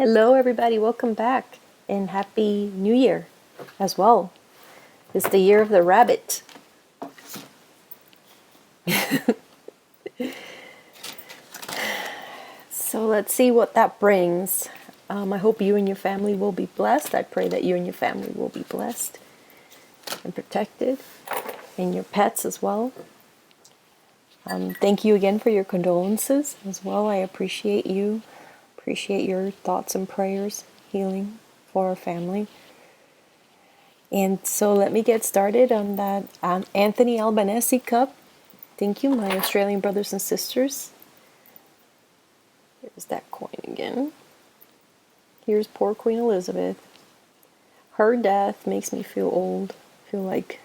Hello, everybody. Welcome back, and Happy New Year as well. It's the year of the rabbit. So let's see what that brings. I hope you and your family will be blessed. I pray that you and your family will be blessed and protected, and your pets as well. Thank you again for your condolences as well. I appreciate you. Appreciate your thoughts and prayers, healing for our family. And so let me get started on that Anthony Albanese cup. Thank you, my Australian brothers and sisters. Here's that coin again. Here's poor Queen Elizabeth. Her death makes me feel old. I feel like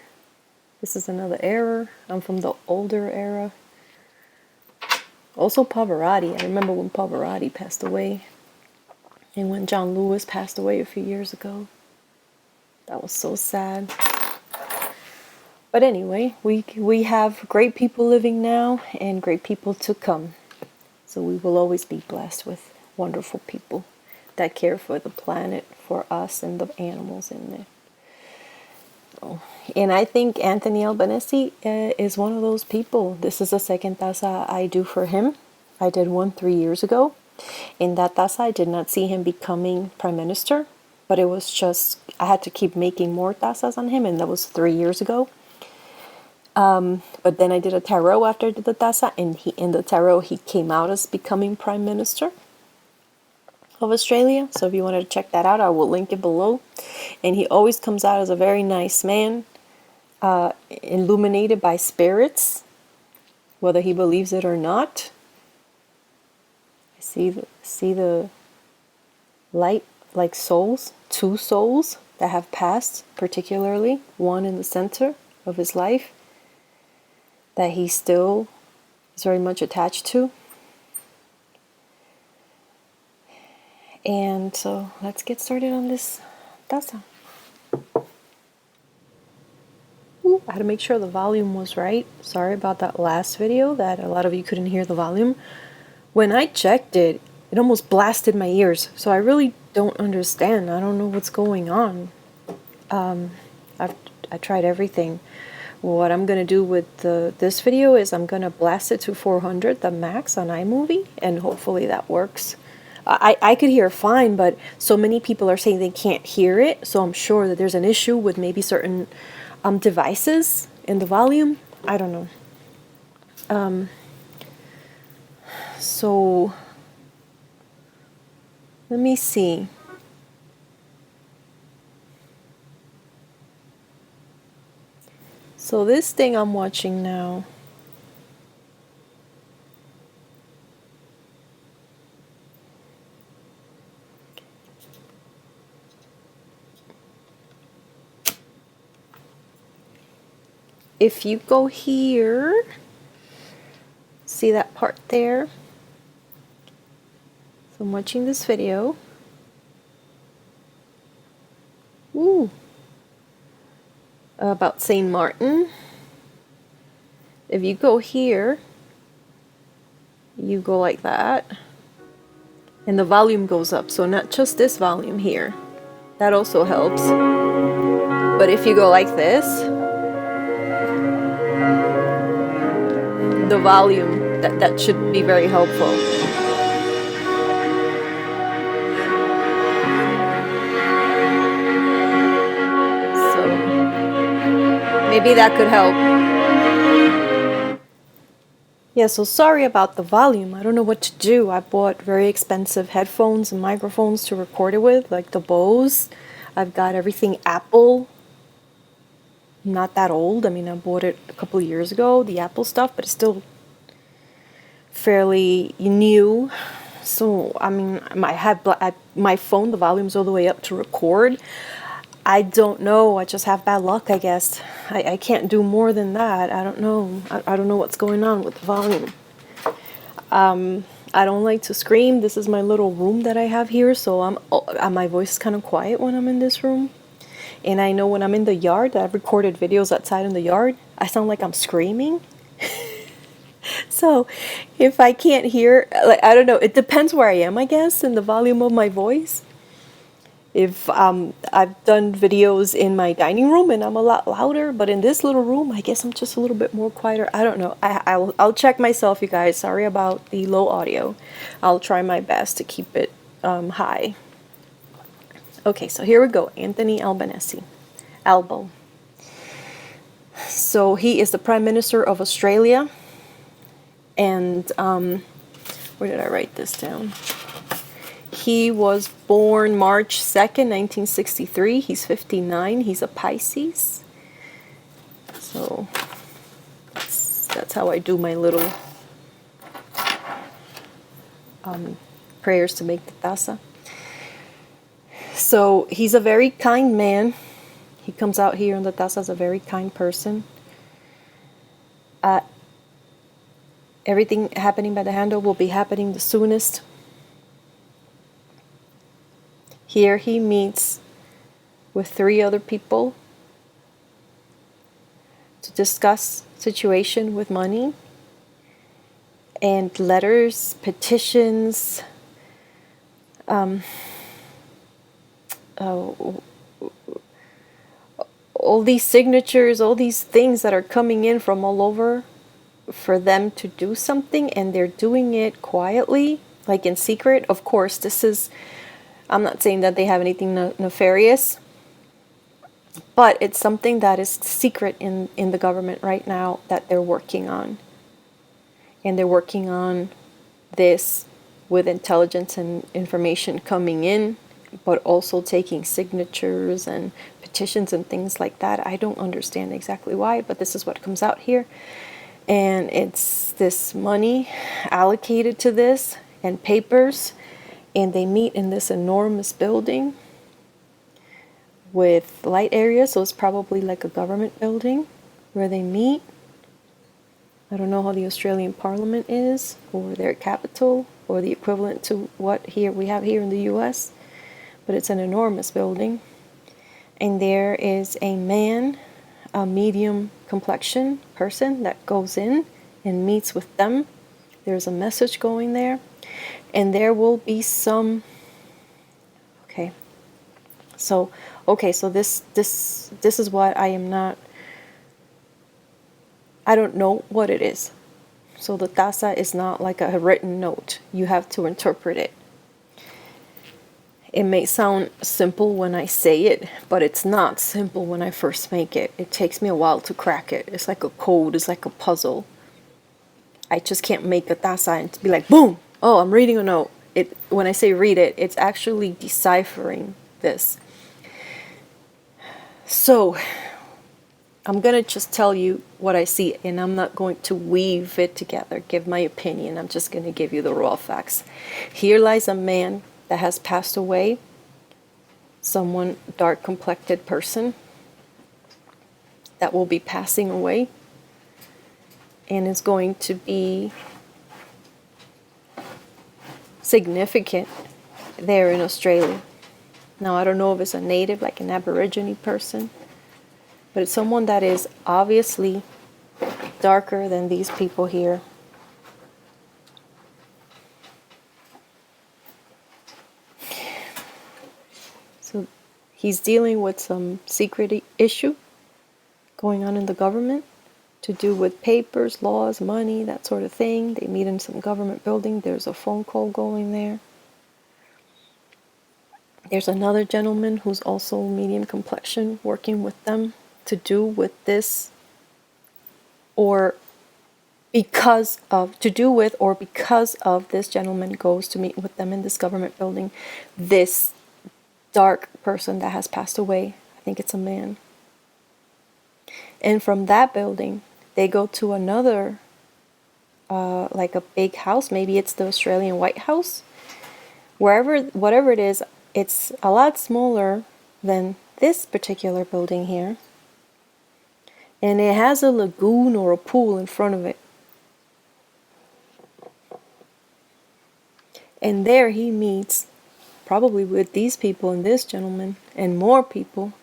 this is another era. I'm from the older era. Also Pavarotti. I remember when Pavarotti passed away. And when John Lewis passed away a few years ago. That was so sad. But anyway, we have great people living now and great people to come. So we will always be blessed with wonderful people that care for the planet, for us, and the animals in there. So, and I think Anthony Albanese is one of those people. This is the second taza I do for him. I did one 3 years ago. In that taza, I did not see him becoming prime minister. But it was just, I had to keep making more tazas on him, and that was 3 years ago. But then I did a tarot after I did the taza, and in the tarot, he came out as becoming Prime Minister of Australia. So if you wanted to check that out, I will link it below. And he always comes out as a very nice man, illuminated by spirits, whether he believes it or not. I see the light, like souls, 2 souls that have passed, particularly one in the center of his life that he still is very much attached to. And so let's get started on this taza. Ooh, I had to make sure the volume was right. Sorry about that last video that a lot of you couldn't hear the volume. When I checked it, it almost blasted my ears. So I really don't understand. I don't know what's going on. I tried everything. What I'm going to do with this video is I'm going to blast it to 400, the max on iMovie, and hopefully that works. I could hear fine, but so many people are saying they can't hear it, so I'm sure that there's an issue with maybe certain devices in the volume. I don't know. So let me see. So this thing I'm watching now, if you go here, see that part there? So I'm watching this video. Ooh. About Saint Martin. If you go here, you go like that, and the volume goes up. So not just this volume here, that also helps. But if you go like this, the volume, that should be very helpful. Maybe that could help. Yeah, so sorry about the volume. I don't know what to do. I bought very expensive headphones and microphones to record it with, like the Bose. I've got everything Apple. I'm not that old. I mean, I bought it a couple of years ago, the Apple stuff, but it's still fairly new. So, I mean, my phone, the volume's all the way up to record. I don't know. I just have bad luck, I guess. I can't do more than that. I don't know. I don't know what's going on with the volume. I don't like to scream. This is my little room that I have here, so my voice is kind of quiet when I'm in this room. And I know when I'm in the yard, I've recorded videos outside in the yard, I sound like I'm screaming. So if I can't hear, like, I don't know, it depends where I am, I guess, in the volume of my voice. If I've done videos in my dining room and I'm a lot louder, but in this little room, I guess I'm just a little bit more quieter. I don't know. I'll check myself, you guys. Sorry about the low audio. I'll try my best to keep it high. Okay, so here we go. Anthony Albanese. Albo. So he is the Prime Minister of Australia. And where did I write this down? He was born March 2nd, 1963. He's 59. He's a Pisces. So that's how I do my little prayers to make the taza. So he's a very kind man. He comes out here in the taza as a very kind person. Everything happening by the handle will be happening the soonest. Here he meets with 3 other people to discuss situation with money and letters, petitions, all these signatures, all these things that are coming in from all over for them to do something, and they're doing it quietly, like in secret. Of course, this is, I'm not saying that they have anything nefarious, but it's something that is secret in the government right now that they're working on. And they're working on this with intelligence and information coming in, but also taking signatures and petitions and things like that. I don't understand exactly why, but this is what comes out here. And it's this money allocated to this and papers, and they meet in this enormous building with light areas, so it's probably like a government building where they meet. I don't know how the Australian Parliament is, or their capital, or the equivalent to what here we have here in the US, but it's an enormous building. And there is a man, a medium complexion person that goes in and meets with them. There's a message going there, and there will be some. So this is what I am not. I don't know what it is. So the taza is not like a written note. You have to interpret it. It may sound simple when I say it, but it's not simple when I first make it. It takes me a while to crack it. It's like a code, it's like a puzzle. I just can't make a taza and be like, boom, oh, I'm reading a note. When I say read it, it's actually deciphering this. So I'm going to just tell you what I see, and I'm not going to weave it together, give my opinion. I'm just going to give you the raw facts. Here lies a man that has passed away, someone dark-complected person that will be passing away and is going to be significant there in Australia. Now, I don't know if it's a native, like an Aborigine person, but it's someone that is obviously darker than these people here. So he's dealing with some secret issue going on in the government to do with papers, laws, money, that sort of thing. They meet in some government building. There's a phone call going there. There's another gentleman who's also medium complexion working with them to do with this, or because of this gentleman goes to meet with them in this government building, this dark person that has passed away, I think it's a man. And from that building, they go to another, like a big house. Maybe it's the Australian White House. Whatever it is, it's a lot smaller than this particular building here. And it has a lagoon or a pool in front of it. And there he meets, probably with these people and this gentleman and more people,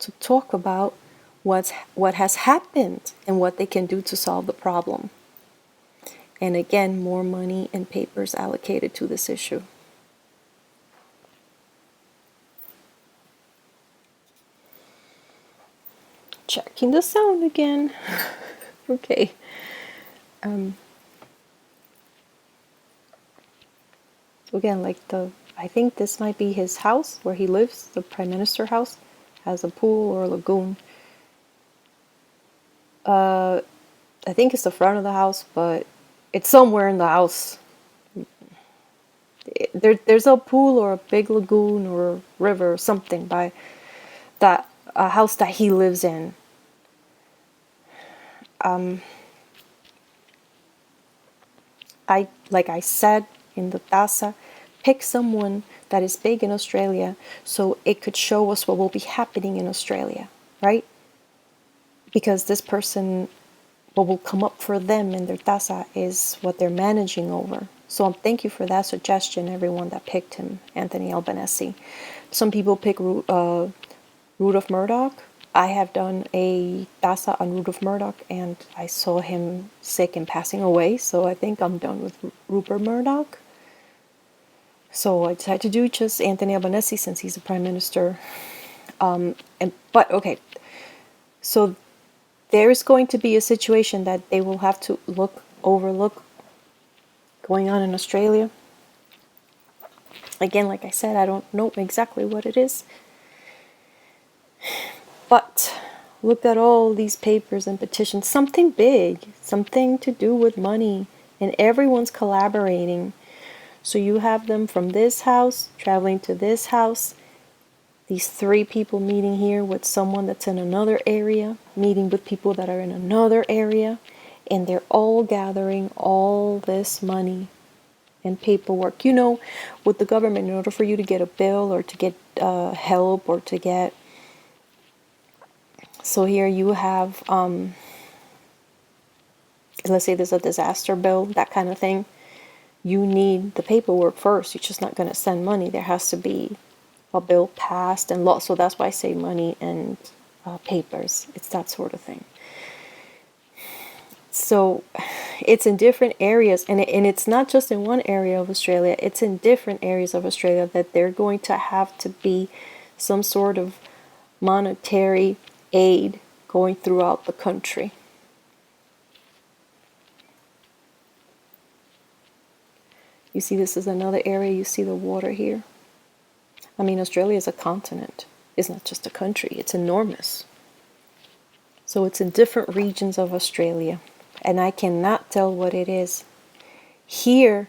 to talk about what has happened and what they can do to solve the problem. And again, more money and papers allocated to this issue. Checking the sound again. Okay. Again, like I think this might be his house where he lives, the Prime Minister house, has a pool or a lagoon. I think it's the front of the house, but it's somewhere in the house. There's a pool or a big lagoon or a river or something by that house that he lives in. Like I said in the taza, pick someone that is big in Australia so it could show us what will be happening in Australia, right? Because this person, what will come up for them in their taza is what they're managing over. So thank you for that suggestion, everyone that picked him, Anthony Albanese. Some people pick Root of Murdoch. I have done a taza on Root of Murdoch, and I saw him sick and passing away, so I think I'm done with Rupert Murdoch. So I decided to do just Anthony Albanese since he's the Prime Minister. But okay, so there's going to be a situation that they will have to overlook going on in Australia. Again, like I said, I don't know exactly what it is. But look at all these papers and petitions. Something big, something to do with money. And everyone's collaborating. So you have them from this house traveling to this house. These 3 people meeting here with someone that's in another area, meeting with people that are in another area, and they're all gathering all this money and paperwork. You know, with the government, in order for you to get a bill or to get help or to get... So here you have, let's say there's a disaster bill, that kind of thing. You need the paperwork first. You're just not going to send money. There has to be a bill passed and law. So that's why I say money and papers. It's that sort of thing. So it's in different areas, and it's not just in one area of Australia. It's in different areas of Australia that they're going to have to be some sort of monetary aid going throughout the country. You see, this is another area. You see the water here. I mean, Australia is a continent. It's not just a country. It's enormous. So it's in different regions of Australia. And I cannot tell what it is. Here,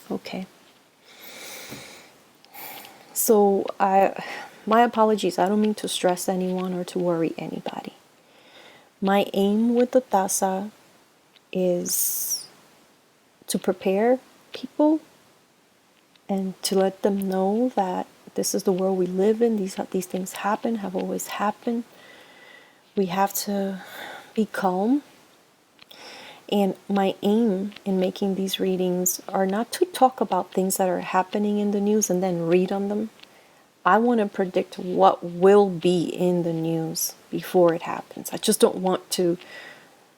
okay. So my apologies. I don't mean to stress anyone or to worry anybody. My aim with the taza is to prepare people and to let them know that this is the world we live in. These things happen, have always happened. We have to be calm. And my aim in making these readings are not to talk about things that are happening in the news and then read on them. I want to predict what will be in the news before it happens. I just don't want to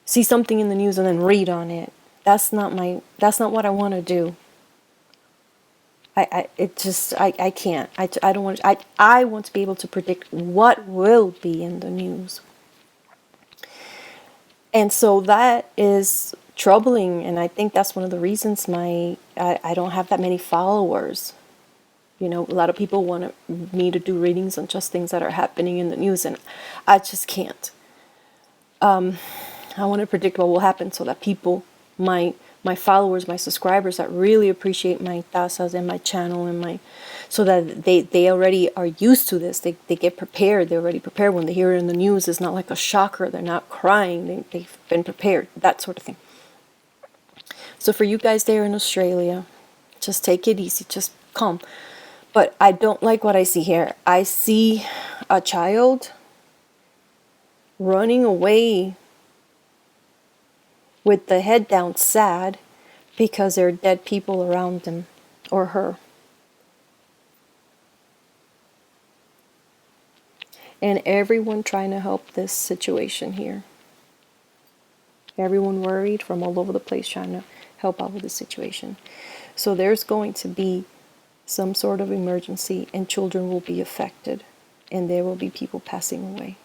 see something in the news and then read on it. That's not what I want to do. I can't. I don't want to, I want to be able to predict what will be in the news. And so that is troubling, and I think that's one of the reasons I don't have that many followers. You know, a lot of people want me to do readings on just things that are happening in the news, and I just can't. I want to predict what will happen so that people, my followers, my subscribers that really appreciate my tazas and my channel and so that they already are used to this. They get prepared. They're already prepared. When they hear it in the news, it's not like a shocker. They're not crying. They've been prepared. That sort of thing. So for you guys there in Australia, just take it easy. Just calm. But I don't like what I see here. I see a child running away with the head down, sad because there are dead people around him or her. And everyone trying to help this situation here. Everyone worried from all over the place trying to help out with the situation. So there's going to be some sort of emergency and children will be affected and there will be people passing away.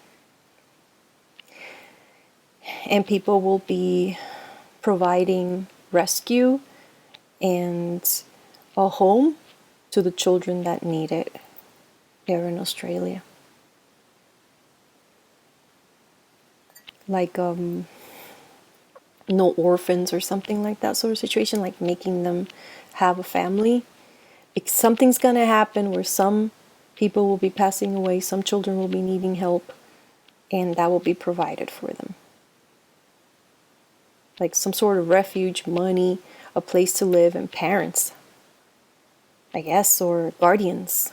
And people will be providing rescue and a home to the children that need it there in Australia. Like no orphans or something like that sort of situation, like making them have a family. Something's gonna happen where some people will be passing away, some children will be needing help, and that will be provided for them. Like some sort of refuge, money, a place to live, and parents, I guess, or guardians.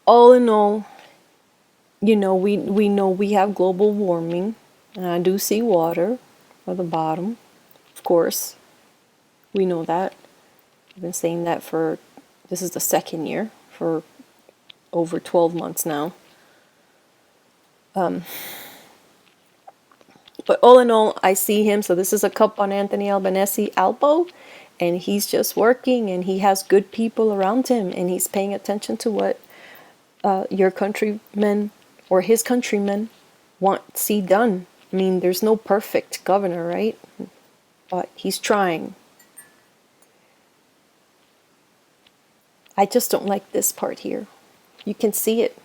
All in all, you know, we know we have global warming, and I do see water at the bottom, of course. We know that. I've been saying that for, this is the second year, for over 12 months now. But all in all, I see him. So this is a cup on Anthony Albanese, Albo, and he's just working, and he has good people around him, and he's paying attention to what your countrymen or his countrymen want to see done. I mean, there's no perfect governor, right? But he's trying. I just don't like this part here. You can see it.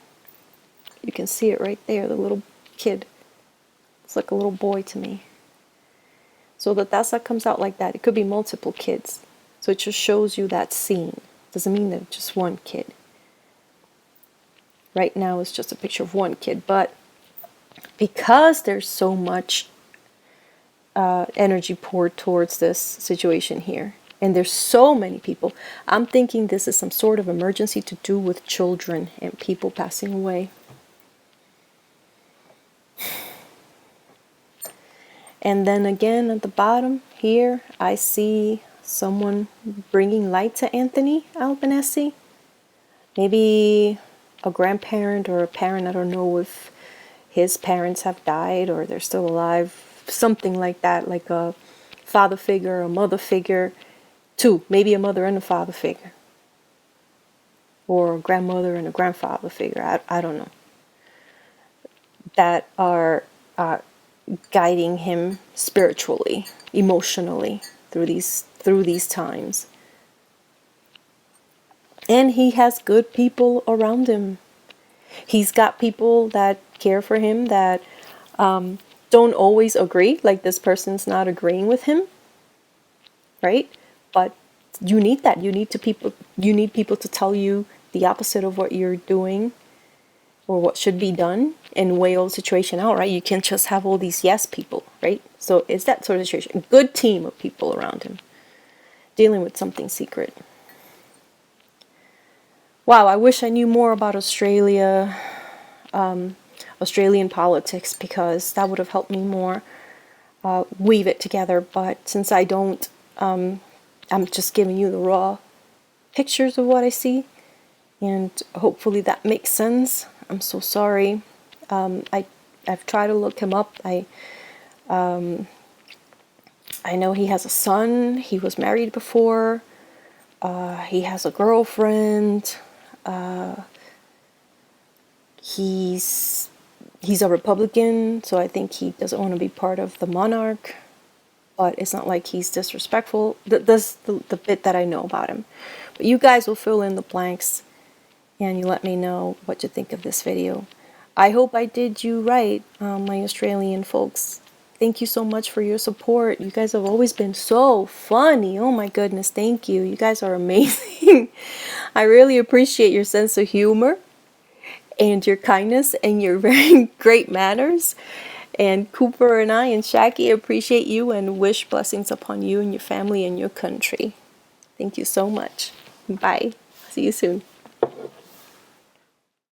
You can see it right there, the little kid. It's like a little boy to me. So the taza comes out like that. It could be multiple kids. So it just shows you that scene. Doesn't mean that it's just one kid. Right now it's just a picture of one kid, but because there's so much energy poured towards this situation here, and there's so many people, I'm thinking this is some sort of emergency to do with children and people passing away. And then again at the bottom here, I see someone bringing light to Anthony Albanese. Maybe a grandparent or a parent. I don't know if his parents have died or they're still alive. Something like that, like a father figure, a mother figure. Two, maybe a mother and a father figure. Or a grandmother and a grandfather figure. I don't know. That are guiding him spiritually, emotionally through these times. And he has good people around him. He's got people that care for him that don't always agree, like this person's not agreeing with him, right? But you need that. You need people to tell you the opposite of what you're doing or what should be done and weigh all the situation out, right? You can't just have all these yes people, right? So it's that sort of situation. A good team of people around him dealing with something secret. Wow, I wish I knew more about Australia, Australian politics, because that would have helped me more weave it together. But since I don't, I'm just giving you the raw pictures of what I see, and hopefully that makes sense. I'm so sorry. I've tried to look him up. I know he has a son. He was married before. He has a girlfriend. He's a Republican, so I think he doesn't want to be part of the monarch. But it's not like he's disrespectful. That's the bit that I know about him. But you guys will fill in the blanks, and you let me know what you think of this video. I hope I did you right, my Australian folks. Thank you so much for your support. You guys have always been so funny. Oh my goodness, thank you. You guys are amazing. I really appreciate your sense of humor and your kindness and your very great manners. And Cooper and I and Shaki appreciate you and wish blessings upon you and your family and your country. Thank you so much. Bye. See you soon.